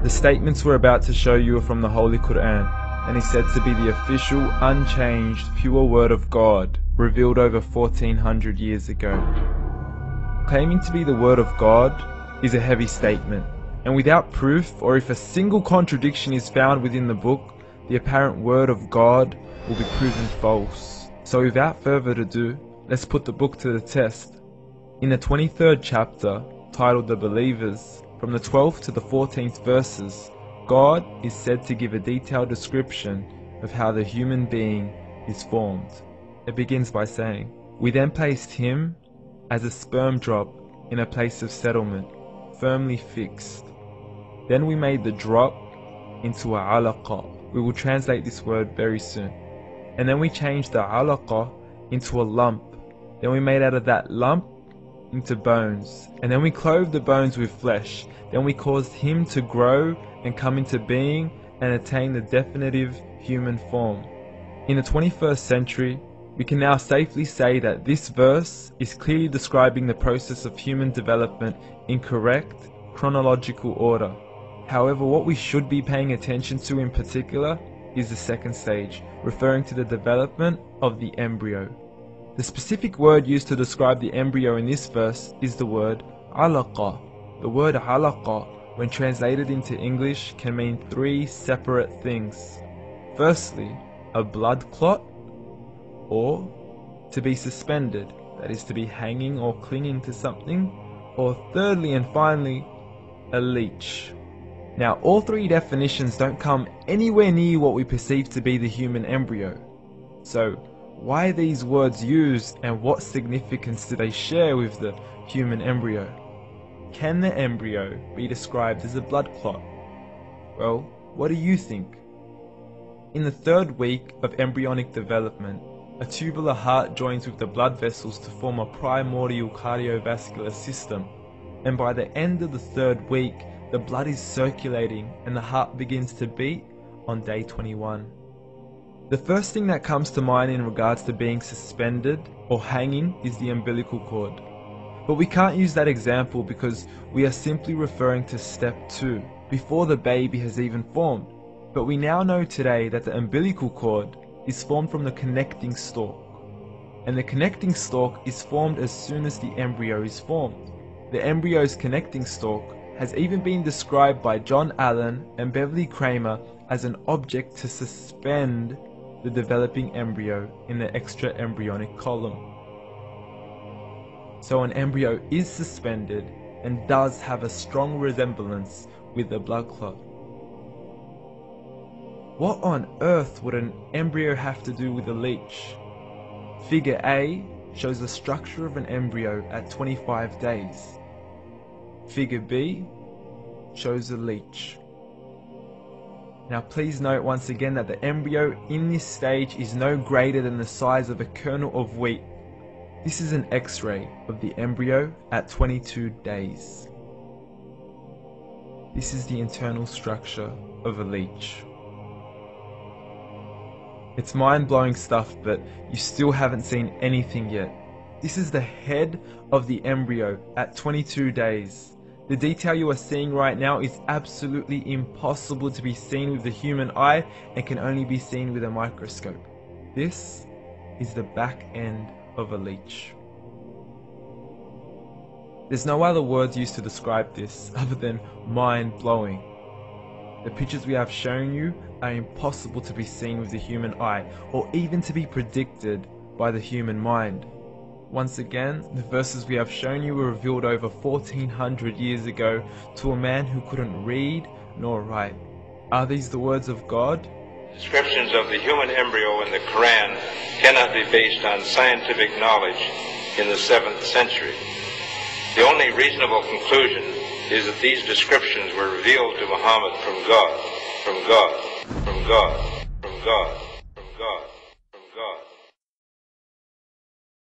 The statements we're about to show you are from the Holy Qur'an, and is said to be the official, unchanged, pure word of God, revealed over 1400 years ago. Claiming to be the word of God is a heavy statement, and without proof, or if a single contradiction is found within the book, the apparent word of God will be proven false. So without further ado, let's put the book to the test. In the 23rd chapter, titled The Believers, from the 12th to the 14th verses, God is said to give a detailed description of how the human being is formed. It begins by saying, "We then placed him as a sperm drop in a place of settlement, firmly fixed. Then we made the drop into a alaqa." We will translate this word very soon. "And then we changed the alaqa into a lump. Then we made out of that lump into bones. And then we clothed the bones with flesh. Then we caused him to grow and come into being and attain the definitive human form." In the 21st century, we can now safely say that this verse is clearly describing the process of human development in correct chronological order. However, what we should be paying attention to in particular is the second stage, referring to the development of the embryo. The specific word used to describe the embryo in this verse is the word alaqa. The word alaqa, when translated into English, can mean three separate things. Firstly, a blood clot, or to be suspended, that is to be hanging or clinging to something, or thirdly and finally, a leech. Now, all three definitions don't come anywhere near what we perceive to be the human embryo. So, why are these words used, and what significance do they share with the human embryo? Can the embryo be described as a blood clot? Well, what do you think? In the 3rd week of embryonic development, a tubular heart joins with the blood vessels to form a primordial cardiovascular system, and by the end of the 3rd week, the blood is circulating and the heart begins to beat on day 21. The first thing that comes to mind in regards to being suspended or hanging is the umbilical cord. But we can't use that example because we are simply referring to step 2, before the baby has even formed. But we now know today that the umbilical cord is formed from the connecting stalk. And the connecting stalk is formed as soon as the embryo is formed. The embryo's connecting stalk has even been described by John Allen and Beverly Kramer as an object to suspend the developing embryo in the extra-embryonic column. So an embryo is suspended and does have a strong resemblance with a blood clot. What on earth would an embryo have to do with a leech? Figure A shows the structure of an embryo at 25 days. Figure B shows a leech. Now please note once again that the embryo in this stage is no greater than the size of a kernel of wheat. This is an X-ray of the embryo at 22 days. This is the internal structure of a leech. It's mind-blowing stuff, but you still haven't seen anything yet. This is the head of the embryo at 22 days. The detail you are seeing right now is absolutely impossible to be seen with the human eye and can only be seen with a microscope. This is the back end of a leech. There's no other words used to describe this other than mind-blowing. The pictures we have shown you are impossible to be seen with the human eye, or even to be predicted by the human mind. Once again, the verses we have shown you were revealed over 1400 years ago to a man who couldn't read nor write. Are these the words of God? Descriptions of the human embryo in the Quran cannot be based on scientific knowledge in the 7th century. The only reasonable conclusion is that these descriptions were revealed to Muhammad from God, from God, from God, from God, from God.